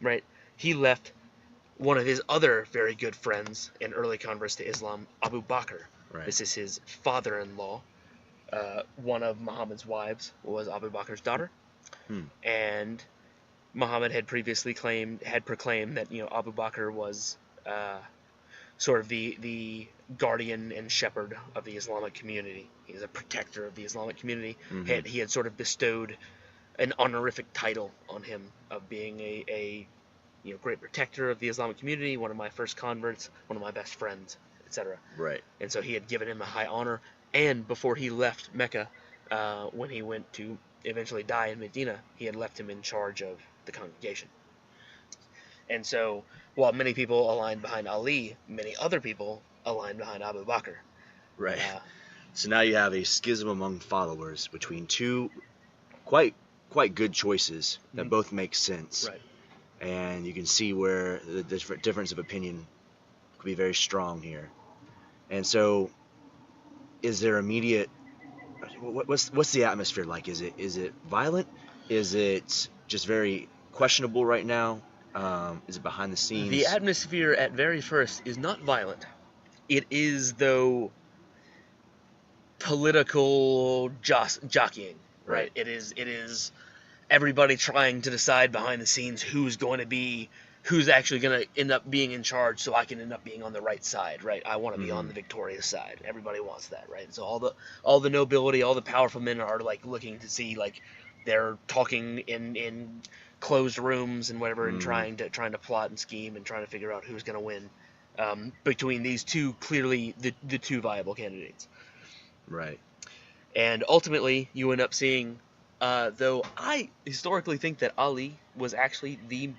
right? He left one of his other very good friends and early converts to Islam, Abu Bakr. Right. This is his father-in-law. One of Muhammad's wives was Abu Bakr's daughter, Hmm. and Muhammad had previously proclaimed that Abu Bakr was uh, sort of the guardian and shepherd of the Islamic community. He's a protector of the Islamic community. Mm-hmm. He had sort of bestowed an honorific title on him of being a great protector of the Islamic community, one of my first converts, one of my best friends, etc. Right. And so he had given him a high honor. And before he left Mecca, when he went to eventually die in Medina, he had left him in charge of the congregation. And so, while many people aligned behind Ali, many other people aligned behind Abu Bakr. Right. Uh, So now you have a schism among followers between two quite quite good choices that both make sense, right. and you can see where the difference of opinion could be very strong here. And so, is there immediate? What's the atmosphere like? Is it violent? Is it just very questionable right now? Is it behind the The scenes? atmosphere at very first is not violent. It is, though, political jockeying, Right. right? It is everybody trying to decide behind the scenes who's actually going to end up being in charge, so I can end up being on the right side, right? I want to be on Mm-hmm. the victorious side. Everybody wants that, right? So all the nobility, all the powerful men are like looking to see, like, they're talking in closed rooms and whatever, and Mm-hmm. trying to plot and scheme and trying to figure out who's going to win, between these two, clearly the two viable candidates. Right. And ultimately, you end up seeing, though I historically think that Ali was actually the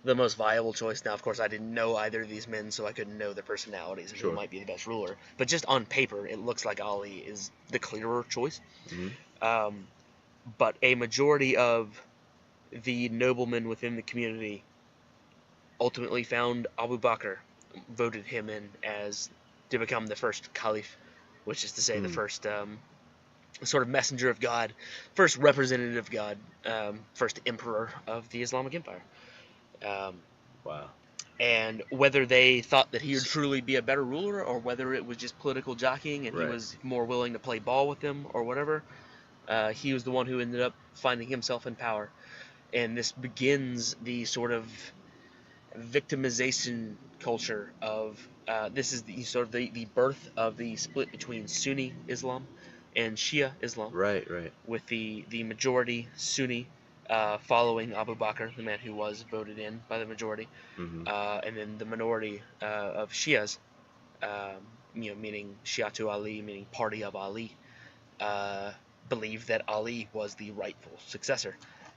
the most viable choice. Now, of course, I didn't know either of these men, so I couldn't know their personalities and who Sure. might be the best ruler. But just on paper, it looks like Ali is the clearer choice. Mm-hmm. Um, but a majority of the noblemen within the community ultimately found Abu Bakr, voted him in as to become the first caliph, which is to say the Mm. first sort of messenger of God, first representative of God, first emperor of the Islamic Empire. Um, Wow. and whether they thought that he would truly be a better ruler, or whether it was just political jockeying and he Right. was more willing to play ball with them or whatever, he was the one who ended up finding himself in power. And this begins the sort of victimization culture of, this is the birth of the split between Sunni Islam and Shia Islam, Right. Right. with the majority Sunni following Abu Bakr, the man who was voted in by the majority, Mm-hmm. and then the minority of Shias, meaning Shiatu Ali, meaning party of Ali, uh, believed that Ali was the rightful successor,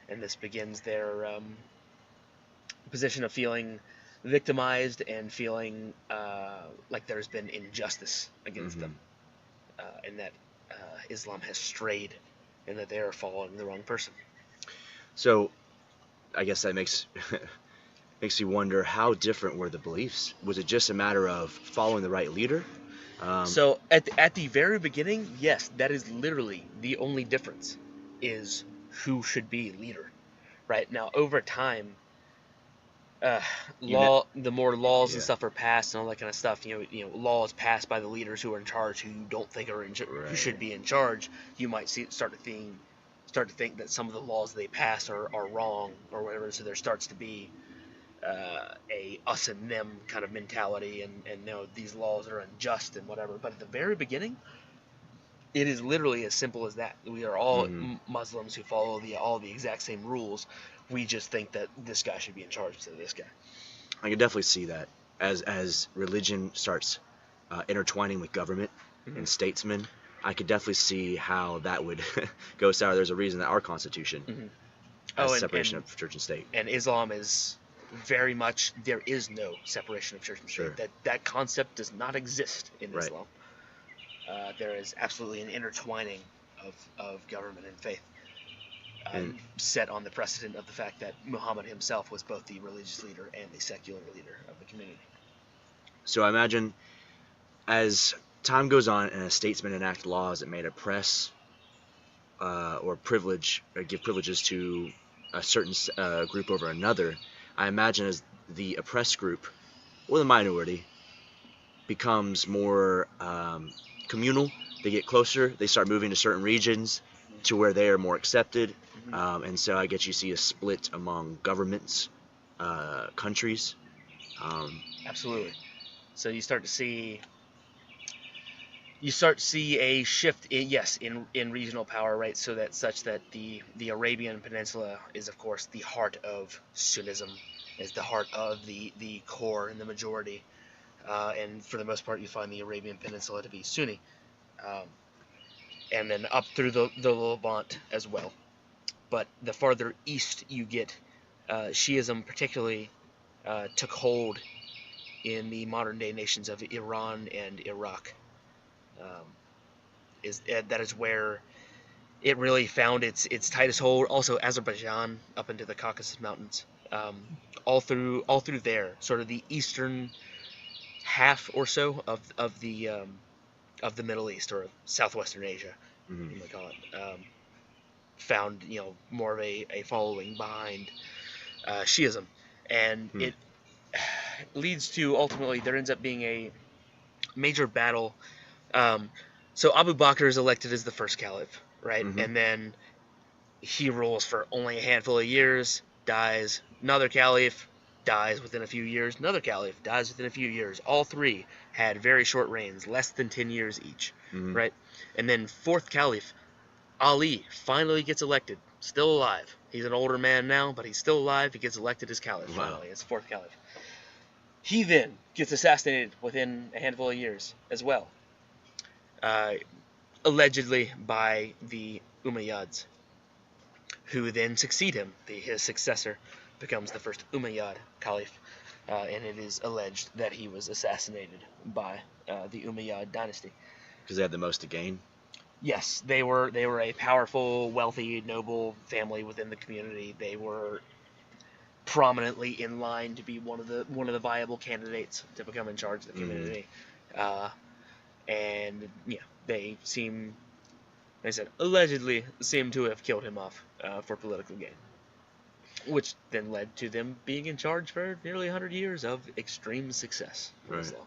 and this begins their position of feeling victimized and feeling like there's been injustice against Mm-hmm. them, and that Islam has strayed, and that they are following the wrong person. So I guess that makes you wonder, how different were the beliefs? Was it just a matter of following the right leader? Um, So at the very beginning, yes, that is literally the only difference, is who should be leader. Right now, over time, uh, you know, the more laws and yeah. stuff are passed and all that kind of stuff, laws passed by the leaders who are in charge, who you don't think who should Right. be in charge, you might start to think that some of the laws they pass are wrong or whatever. So there starts to be a us and them kind of mentality, and no, these laws are unjust and whatever. But at the very beginning, it is literally as simple as that. We are all Mm-hmm. Muslims who follow all the exact same rules. We just think that this guy should be in charge instead of this guy. I can definitely see that as religion starts intertwining with government Mm-hmm. and statesmen. I could definitely see how that would go sour. There's a reason that our Constitution Mm-hmm. has Oh, separation of church and state. and Islam is very much, there is no separation of church and state. Sure. That concept does not exist in Right. Islam. There is absolutely an intertwining of government and faith, And set on the precedent of the fact that Muhammad himself was both the religious leader and the secular leader of the community. so I imagine, as time goes on and as statesmen enact laws that may oppress or give privileges to a certain group over another, I imagine as the oppressed group or the minority becomes more communal, they get closer, they start moving to certain regions to where they are more accepted, and so I guess you see a split among governments, countries. Absolutely. So you start to see a shift in regional power, right? So that such that the Arabian Peninsula is of course the heart of Sunnism, is the heart of the core and the majority, and for the most part you find the Arabian Peninsula to be Sunni, um, and then up through the Levant as well. But the farther east you get, Shiism particularly took hold in the modern day nations of Iran and Iraq. Um, that is where it really found its tightest hold. Also Azerbaijan up into the Caucasus Mountains, all through there, sort of the eastern half or so of the Middle East or southwestern Asia, Mhm. you might call it. Found more of a following behind Shiism, and Hmm. it leads to ultimately there ends up being a major battle. Um, so Abu Bakr is elected as the first caliph, right? Mhm. And then he rules for only a handful of years, dies. Another caliph dies within a few years. Another caliph dies within a few years. All three had very short reigns, less than 10 years each, Mhm. right? And then fourth caliph, Ali, finally gets elected. Still alive. He's an older man now, but he's still alive. He gets elected as caliph Wow. finally, as fourth caliph. He then gets assassinated within a handful of years as well, uh, allegedly by the Umayyads, who then succeed him. His successor becomes the first Umayyad caliph, and it is alleged that he was assassinated by the Umayyad dynasty. Because they had the most to gain. Yes, they were a powerful, wealthy, noble family within the community. They were prominently in line to be one of the viable candidates to become in charge of the Mhm. community, uh, and yeah, they seem, like I said, allegedly seem to have killed him off for political gain, which then led to them being in charge for nearly 100 years of extreme success for Right. Islam.